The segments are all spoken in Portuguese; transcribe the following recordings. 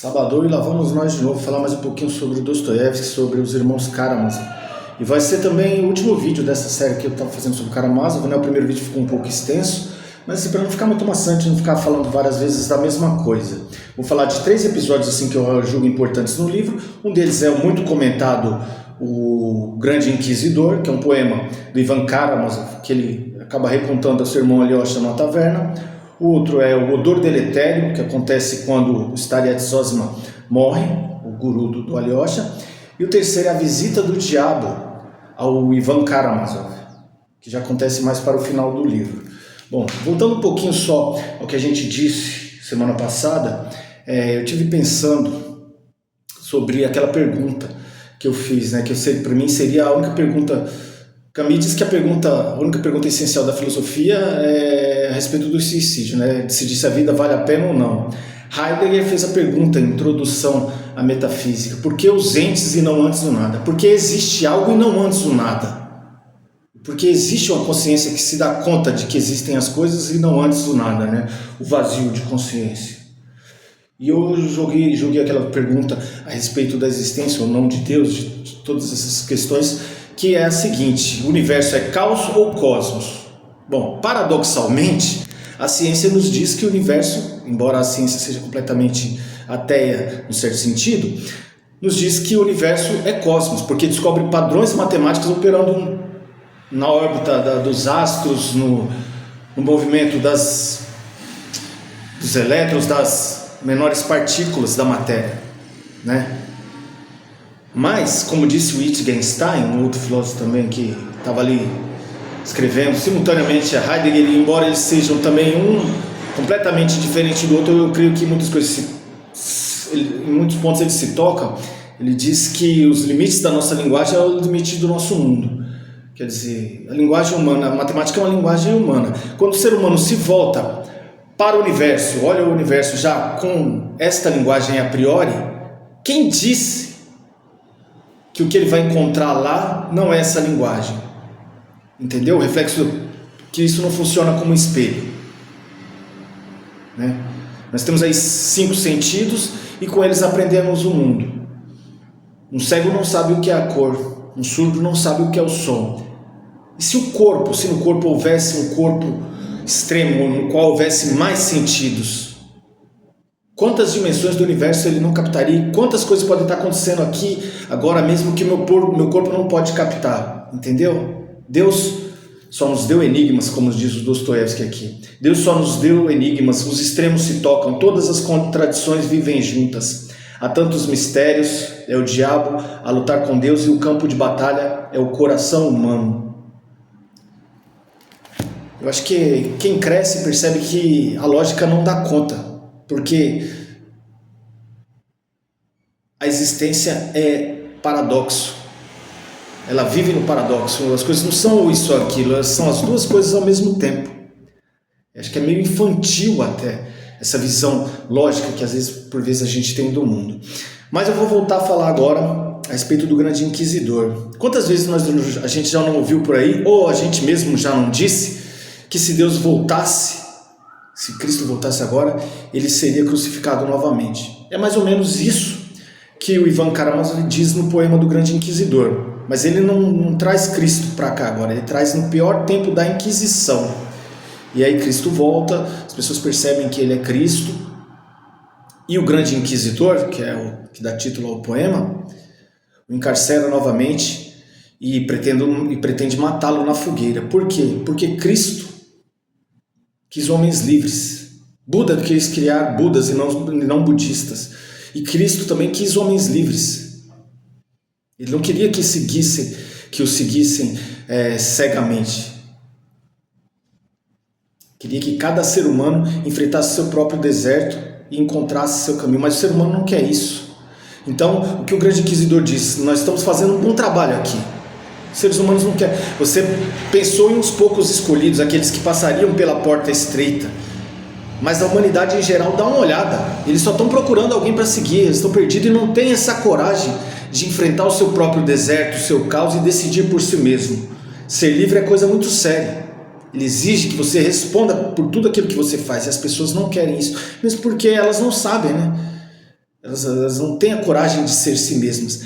Sabadão, e lá vamos nós de novo falar mais um pouquinho sobre o Dostoiévski, sobre os irmãos Karamazov. E vai ser também o último vídeo dessa série que eu estava fazendo sobre Karamazov, né? O primeiro vídeo ficou um pouco extenso, mas assim, para não ficar muito maçante, não ficar falando várias vezes da mesma coisa. Vou falar de 3 episódios assim que eu julgo importantes no livro. Um deles é o muito comentado O Grande Inquisidor, que é um poema do Ivan Karamazov, que ele acaba recontando ao seu irmão Alyosha numa taverna. O outro é o Odor Deletério, que acontece quando o Stariat Zosima morre, o guru do Alyosha. E o terceiro é a Visita do Diabo ao Ivan Karamazov, que já acontece mais para o final do livro. Bom, voltando um pouquinho só ao que a gente disse semana passada, eu tive pensando sobre aquela pergunta que eu fiz, né, que eu sei, para mim seria a única pergunta. Camus diz que a única pergunta essencial da filosofia é a respeito do suicídio, né? Decidir se a vida vale a pena ou não. Heidegger fez a pergunta, introdução à metafísica: por que os entes e não antes do nada? Por que existe algo e não antes do nada? Porque existe uma consciência que se dá conta de que existem as coisas e não antes do nada, né? O vazio de consciência. E eu joguei aquela pergunta a respeito da existência ou não de Deus, de todas essas questões, que é a seguinte: o universo é caos ou cosmos? Bom, paradoxalmente, a ciência nos diz que o universo, embora a ciência seja completamente ateia no certo sentido, nos diz que o universo é cosmos, porque descobre padrões matemáticos operando na órbita dos astros, no movimento dos elétrons, das menores partículas da matéria, né? Mas, como disse Wittgenstein, um outro filósofo também que estava ali escrevendo simultaneamente a Heidegger, embora eles sejam também um completamente diferente do outro, eu creio que muitas coisas, em muitos pontos eles se tocam. Ele diz que os limites da nossa linguagem é o limite do nosso mundo. Quer dizer, a linguagem humana, a matemática é uma linguagem humana. Quando o ser humano se volta para o universo, olha o universo já com esta linguagem a priori, quem disse que o que ele vai encontrar lá não é essa linguagem? Entendeu? O reflexo que isso não funciona como um espelho, né? Nós temos aí 5 sentidos e com eles aprendemos o mundo. Um cego não sabe o que é a cor, um surdo não sabe o que é o som. E se no corpo houvesse um corpo extremo, no qual houvesse mais sentidos, quantas dimensões do universo ele não captaria? Quantas coisas podem estar acontecendo aqui agora mesmo que meu corpo não pode captar? Entendeu? Deus só nos deu enigmas, como diz o Dostoiévski aqui. Deus só nos deu enigmas, os extremos se tocam, todas as contradições vivem juntas. Há tantos mistérios, é o diabo a lutar com Deus, e o campo de batalha é o coração humano. Eu acho que quem cresce percebe que a lógica não dá conta, porque a existência é paradoxo. Ela vive no paradoxo. As coisas não são isso ou aquilo, elas são as duas coisas ao mesmo tempo. Eu acho que é meio infantil até essa visão lógica que às vezes, por vezes, a gente tem do mundo. Mas eu vou voltar a falar agora a respeito do Grande Inquisidor. Quantas vezes a gente já não ouviu por aí, ou a gente mesmo já não disse, que se Deus voltasse, se Cristo voltasse agora, ele seria crucificado novamente? É mais ou menos isso que o Ivan Karamazov diz no poema do Grande Inquisidor. Mas ele não traz Cristo para cá agora, ele traz no pior tempo da Inquisição. E aí Cristo volta, as pessoas percebem que ele é Cristo, e o Grande Inquisidor, que é o que dá título ao poema, o encarcera novamente e pretende matá-lo na fogueira. Por quê? Porque Cristo quis homens livres. Buda quis criar Budas e não budistas. E Cristo também quis homens livres. Ele não queria que o seguissem cegamente. Queria que cada ser humano enfrentasse seu próprio deserto e encontrasse seu caminho. Mas o ser humano não quer isso. Então, o que o Grande Inquisidor diz: nós estamos fazendo um bom trabalho aqui. Os seres humanos não querem. Você pensou em uns poucos escolhidos, aqueles que passariam pela porta estreita. Mas a humanidade em geral, dá uma olhada. Eles só estão procurando alguém para seguir. Eles estão perdidos e não têm essa coragem de enfrentar o seu próprio deserto, o seu caos e decidir por si mesmo. Ser livre é coisa muito séria. Ele exige que você responda por tudo aquilo que você faz. E as pessoas não querem isso. Mesmo porque elas não sabem, né? Elas não têm a coragem de ser si mesmas.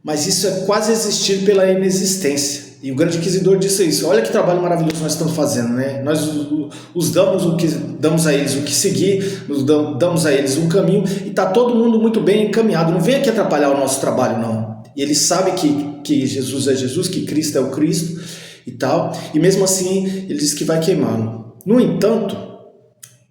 Mas isso é quase existir pela inexistência. E o grande inquisidor disse isso. Olha que trabalho maravilhoso nós estamos fazendo, né? Nós os damos a eles o que seguir, damos a eles um caminho, e está todo mundo muito bem encaminhado. Não vem aqui atrapalhar o nosso trabalho, não. E eles sabem que Jesus é Jesus, que Cristo é o Cristo e tal. E mesmo assim, ele diz que vai queimá-lo. No entanto,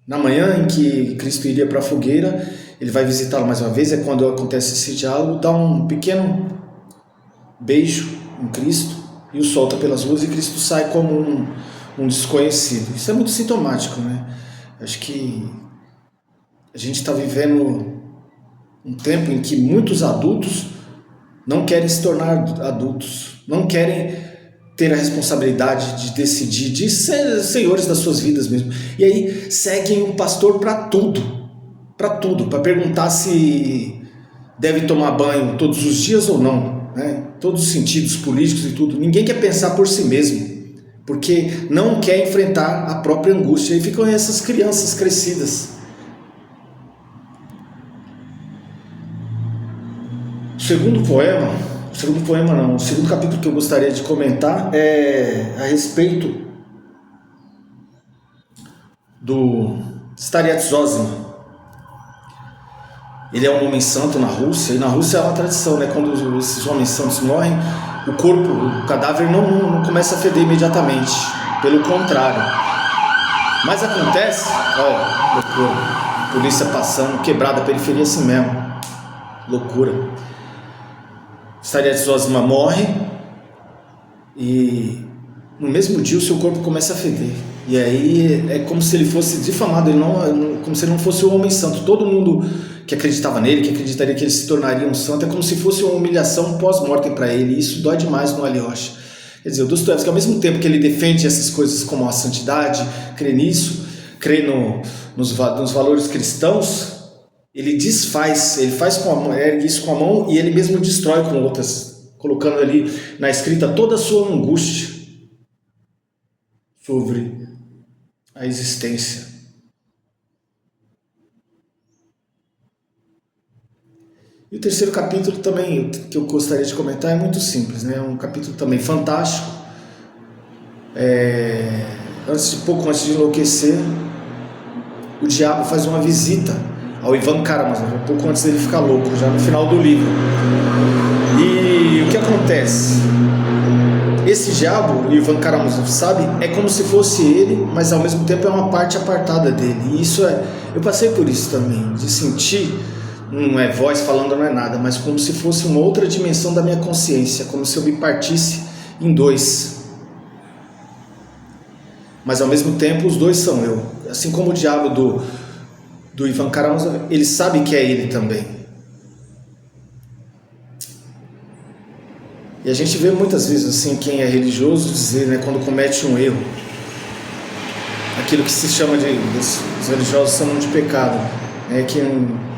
na manhã em que Cristo iria para a fogueira, ele vai visitá-lo mais uma vez. É quando acontece esse diálogo, dá um pequeno beijo em Cristo e o solta pelas ruas, e Cristo sai como um desconhecido. Isso é muito sintomático, né? Acho que a gente está vivendo um tempo em que muitos adultos não querem se tornar adultos, não querem ter a responsabilidade de decidir, de ser senhores das suas vidas mesmo. E aí seguem um pastor para tudo, para perguntar se deve tomar banho todos os dias ou não. Né? Todos os sentidos políticos e tudo. Ninguém quer pensar por si mesmo, porque não quer enfrentar a própria angústia. E ficam essas crianças crescidas. O segundo capítulo que eu gostaria de comentar é a respeito do Starets Zosima. Ele é um homem santo na Rússia, e na Rússia é uma tradição, né? Quando esses homens santos morrem, o cadáver não começa a feder imediatamente, pelo contrário. Mas acontece, olha, loucura, polícia passando, quebrada, a periferia assim mesmo, loucura. Starets Zosima morre, e no mesmo dia o seu corpo começa a feder. E aí é como se ele fosse difamado, como se ele não fosse um homem santo. Todo mundo que acreditava nele, que acreditaria que ele se tornaria um santo, é como se fosse uma humilhação pós-mortem para ele. E isso dói demais no Alyosha. Quer dizer, o Dostoiévski, ao mesmo tempo que ele defende essas coisas como a santidade, crê nisso, crê nos valores cristãos, ele desfaz, ele faz com a mão, ergue isso com a mão, e ele mesmo destrói com outras, colocando ali na escrita toda a sua angústia sobre a existência. E o terceiro capítulo também, que eu gostaria de comentar, é muito simples, né? É um capítulo também fantástico. Pouco antes de enlouquecer, o diabo faz uma visita ao Ivan Karamazov, pouco antes dele ficar louco, já no final do livro. E o que acontece? Esse diabo, o Ivan Karamazov, sabe, é como se fosse ele, mas ao mesmo tempo é uma parte apartada dele. E isso eu passei por isso também, de sentir, não é voz falando, não é nada, mas como se fosse uma outra dimensão da minha consciência, como se eu me partisse em dois. Mas ao mesmo tempo os dois são eu. Assim como o diabo do Ivan Karamazov, ele sabe que é ele também. E a gente vê muitas vezes assim, quem é religioso dizer, né, quando comete um erro, aquilo que se chama os religiosos chamam de pecado, né, que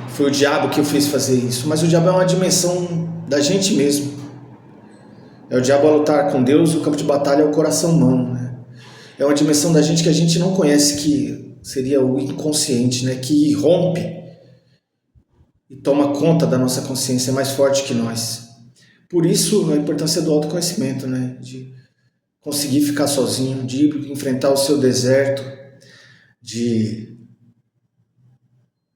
foi o diabo que o fez fazer isso. Mas o diabo é uma dimensão da gente mesmo. É o diabo a lutar com Deus, e o campo de batalha é o coração humano, né? É uma dimensão da gente que a gente não conhece, que seria o inconsciente, né, que irrompe e toma conta da nossa consciência, é mais forte que nós. Por isso a importância do autoconhecimento, né, de conseguir ficar sozinho, de enfrentar o seu deserto, de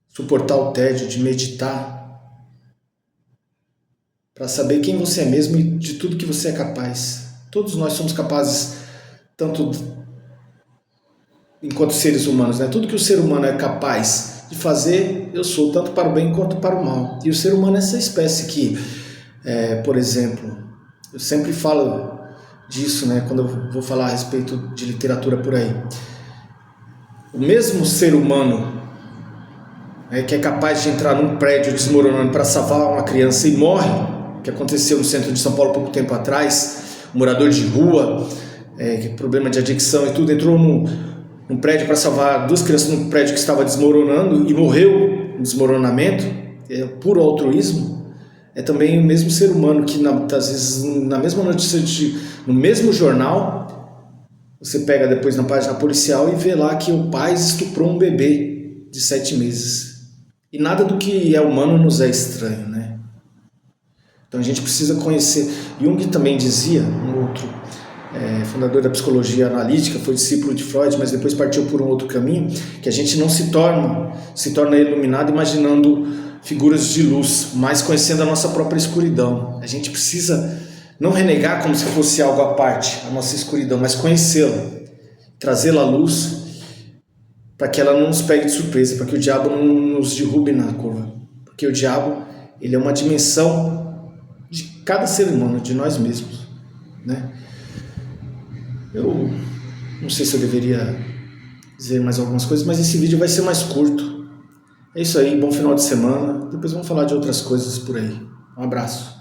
suportar o tédio, de meditar, para saber quem você é mesmo e de tudo que você é capaz. Todos nós somos capazes, tanto enquanto seres humanos, né? Tudo que o ser humano é capaz de fazer, eu sou, tanto para o bem quanto para o mal. E o ser humano é essa espécie que, por exemplo, eu sempre falo disso, né, quando eu vou falar a respeito de literatura por aí. O mesmo ser humano que é capaz de entrar num prédio desmoronando para salvar uma criança e morre, que aconteceu no centro de São Paulo pouco tempo atrás, um morador de rua, problema de adicção e tudo, entrou num prédio para salvar duas crianças num prédio que estava desmoronando e morreu no desmoronamento, puro altruísmo. É também o mesmo ser humano que, às vezes, na mesma notícia, no mesmo jornal, você pega depois na página policial e vê lá que o pai estuprou um bebê de 7 meses. E nada do que é humano nos é estranho, né? Então a gente precisa conhecer. Jung também dizia, um outro fundador da psicologia analítica, foi discípulo de Freud, mas depois partiu por um outro caminho, que a gente não se torna iluminado imaginando figuras de luz, mas conhecendo a nossa própria escuridão. A gente precisa não renegar como se fosse algo à parte, a nossa escuridão, mas conhecê-la, trazê-la à luz, para que ela não nos pegue de surpresa, para que o diabo não nos derrube na curva. Porque o diabo, ele é uma dimensão de cada ser humano, de nós mesmos, né? Eu não sei se eu deveria dizer mais algumas coisas, mas esse vídeo vai ser mais curto. É isso aí, bom final de semana. Depois vamos falar de outras coisas por aí. Um abraço.